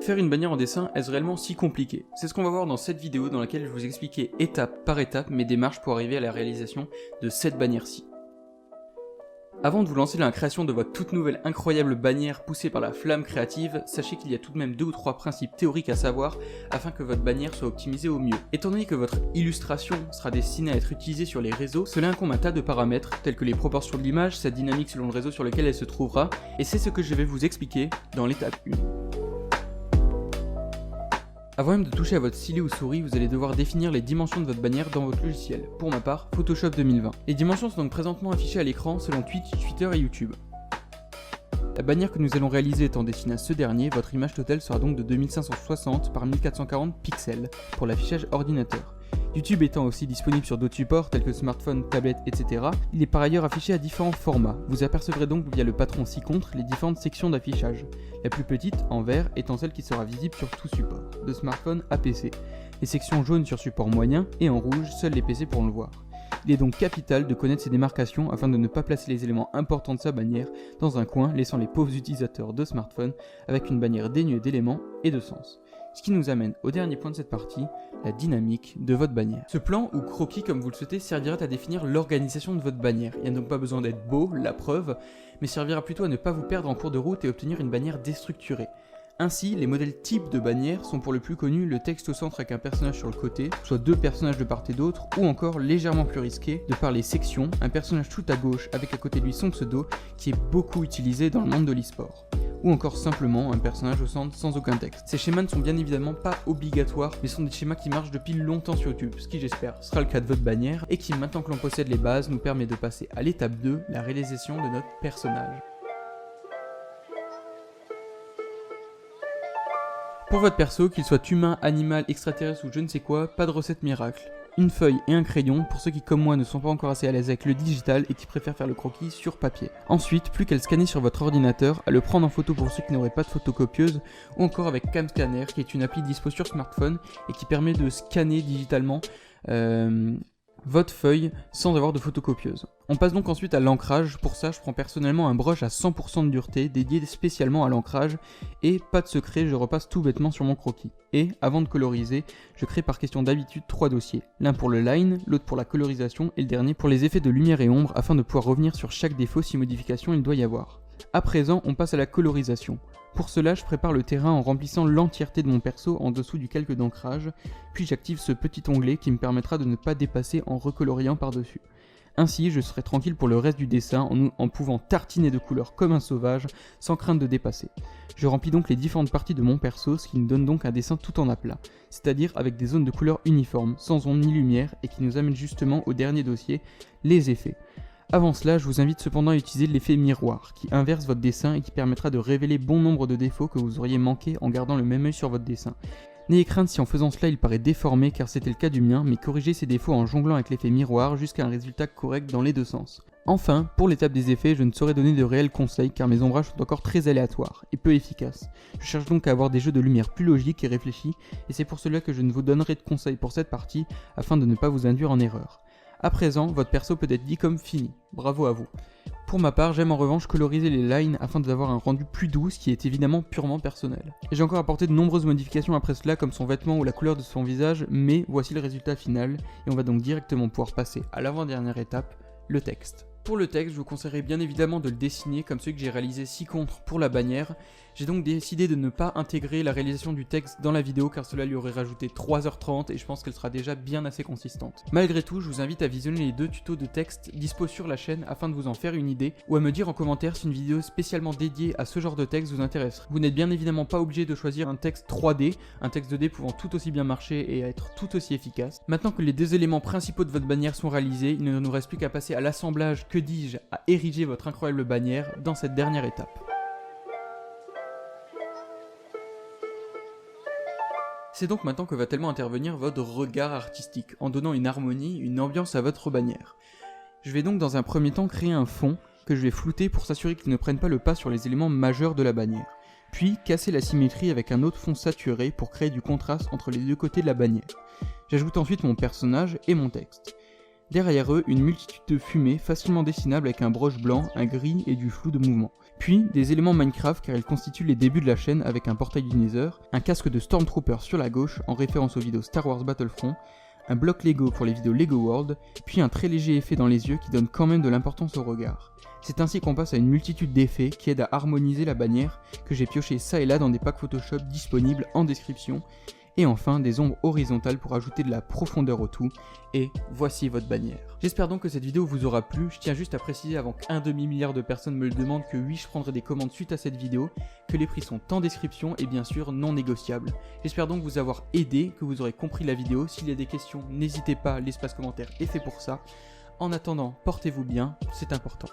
Faire une bannière en dessin, est-ce réellement si compliqué? C'est ce qu'on va voir dans cette vidéo dans laquelle je vais vous expliquer étape par étape mes démarches pour arriver à la réalisation de cette bannière-ci. Avant de vous lancer dans la création de votre toute nouvelle incroyable bannière poussée par la flamme créative, sachez qu'il y a tout de même 2 ou 3 principes théoriques à savoir afin que votre bannière soit optimisée au mieux. Étant donné que votre illustration sera destinée à être utilisée sur les réseaux, cela incombe un tas de paramètres tels que les proportions de l'image, sa dynamique selon le réseau sur lequel elle se trouvera, et c'est ce que je vais vous expliquer dans l'étape 1. Avant même de toucher à votre stylet ou souris, vous allez devoir définir les dimensions de votre bannière dans votre logiciel, pour ma part, Photoshop 2020. Les dimensions sont donc présentement affichées à l'écran selon Twitch, Twitter et YouTube. La bannière que nous allons réaliser étant destinée à ce dernier, votre image totale sera donc de 2560 par 1440 pixels pour l'affichage ordinateur. YouTube étant aussi disponible sur d'autres supports tels que smartphone, tablette, etc., il est par ailleurs affiché à différents formats. Vous apercevrez donc via le patron ci-contre les différentes sections d'affichage. La plus petite, en vert, étant celle qui sera visible sur tout support, de smartphone à PC. Les sections jaunes sur support moyen et en rouge, seuls les PC pourront le voir. Il est donc capital de connaître ces démarcations afin de ne pas placer les éléments importants de sa bannière dans un coin, laissant les pauvres utilisateurs de smartphone avec une bannière dénuée d'éléments et de sens. Ce qui nous amène au dernier point de cette partie, la dynamique de votre bannière. Ce plan ou croquis comme vous le souhaitez servira à définir l'organisation de votre bannière. Il n'y a donc pas besoin d'être beau, la preuve, mais servira plutôt à ne pas vous perdre en cours de route et obtenir une bannière déstructurée. Ainsi, les modèles types de bannières sont pour le plus connu le texte au centre avec un personnage sur le côté, soit 2 personnages de part et d'autre, ou encore légèrement plus risqué, de par les sections, un personnage tout à gauche avec à côté de lui son pseudo, qui est beaucoup utilisé dans le monde de l'e-sport. Ou encore simplement un personnage au centre sans aucun texte. Ces schémas ne sont bien évidemment pas obligatoires, mais sont des schémas qui marchent depuis longtemps sur YouTube, ce qui j'espère sera le cas de votre bannière, et qui maintenant que l'on possède les bases nous permet de passer à l'étape 2, la réalisation de notre personnage. Pour votre perso, qu'il soit humain, animal, extraterrestre ou je ne sais quoi, pas de recette miracle. Une feuille et un crayon pour ceux qui comme moi ne sont pas encore assez à l'aise avec le digital et qui préfèrent faire le croquis sur papier. Ensuite, plus qu'à le scanner sur votre ordinateur, à le prendre en photo pour ceux qui n'auraient pas de photocopieuse, ou encore avec CamScanner qui est une appli dispo sur smartphone et qui permet de scanner digitalement votre feuille sans avoir de photocopieuse. On passe donc ensuite à l'ancrage. Pour ça, je prends personnellement un brush à 100% de dureté dédié spécialement à l'ancrage et pas de secret, je repasse tout bêtement sur mon croquis. Et avant de coloriser, je crée par question d'habitude 3 dossiers, l'un pour le line, l'autre pour la colorisation et le dernier pour les effets de lumière et ombre afin de pouvoir revenir sur chaque défaut si modification il doit y avoir. À présent, on passe à la colorisation. Pour cela, je prépare le terrain en remplissant l'entièreté de mon perso en dessous du calque d'ancrage, puis j'active ce petit onglet qui me permettra de ne pas dépasser en recoloriant par-dessus. Ainsi, je serai tranquille pour le reste du dessin en pouvant tartiner de couleurs comme un sauvage sans crainte de dépasser. Je remplis donc les différentes parties de mon perso, ce qui me donne donc un dessin tout en aplat, c'est-à-dire avec des zones de couleurs uniformes, sans ombre ni lumière, et qui nous amène justement au dernier dossier, les effets. Avant cela, je vous invite cependant à utiliser l'effet miroir, qui inverse votre dessin et qui permettra de révéler bon nombre de défauts que vous auriez manqués en gardant le même œil sur votre dessin. N'ayez crainte si en faisant cela il paraît déformé car c'était le cas du mien, mais corrigez ces défauts en jonglant avec l'effet miroir jusqu'à un résultat correct dans les deux sens. Enfin, pour l'étape des effets, je ne saurais donner de réels conseils car mes ombrages sont encore très aléatoires et peu efficaces. Je cherche donc à avoir des jeux de lumière plus logiques et réfléchis, et c'est pour cela que je ne vous donnerai de conseils pour cette partie afin de ne pas vous induire en erreur. À présent, votre perso peut être dit comme fini, bravo à vous. Pour ma part, j'aime en revanche coloriser les lines afin d'avoir un rendu plus doux, ce qui est évidemment purement personnel. Et j'ai encore apporté de nombreuses modifications après cela comme son vêtement ou la couleur de son visage, mais voici le résultat final, et on va donc directement pouvoir passer à l'avant-dernière étape, le texte. Pour le texte, je vous conseillerais bien évidemment de le dessiner comme celui que j'ai réalisé ci-contre pour la bannière. J'ai donc décidé de ne pas intégrer la réalisation du texte dans la vidéo car cela lui aurait rajouté 3h30 et je pense qu'elle sera déjà bien assez consistante. Malgré tout, je vous invite à visionner les 2 tutos de texte dispo sur la chaîne afin de vous en faire une idée ou à me dire en commentaire si une vidéo spécialement dédiée à ce genre de texte vous intéresserait. Vous n'êtes bien évidemment pas obligé de choisir un texte 3D, un texte 2D pouvant tout aussi bien marcher et être tout aussi efficace. Maintenant que les 2 éléments principaux de votre bannière sont réalisés, il ne nous reste plus qu'à passer à l'assemblage, que dis-je, à ériger votre incroyable bannière dans cette dernière étape. C'est donc maintenant que va tellement intervenir votre regard artistique, en donnant une harmonie, une ambiance à votre bannière. Je vais donc dans un premier temps créer un fond que je vais flouter pour s'assurer qu'il ne prenne pas le pas sur les éléments majeurs de la bannière. Puis casser la symétrie avec un autre fond saturé pour créer du contraste entre les 2 côtés de la bannière. J'ajoute ensuite mon personnage et mon texte. Derrière eux, une multitude de fumées facilement dessinables avec un brush blanc, un gris et du flou de mouvement. Puis, des éléments Minecraft car ils constituent les débuts de la chaîne avec un portail du Nether, un casque de Stormtrooper sur la gauche en référence aux vidéos Star Wars Battlefront, un bloc Lego pour les vidéos Lego World, puis un très léger effet dans les yeux qui donne quand même de l'importance au regard. C'est ainsi qu'on passe à une multitude d'effets qui aident à harmoniser la bannière que j'ai pioché ça et là dans des packs Photoshop disponibles en description, et enfin des ombres horizontales pour ajouter de la profondeur au tout, et voici votre bannière. J'espère donc que cette vidéo vous aura plu. Je tiens juste à préciser avant qu'un demi-milliard de personnes me le demandent que oui, je prendrai des commandes suite à cette vidéo, que les prix sont en description et bien sûr non négociables. J'espère donc vous avoir aidé, que vous aurez compris la vidéo. S'il y a des questions, n'hésitez pas, l'espace commentaire est fait pour ça. En attendant, portez-vous bien, c'est important.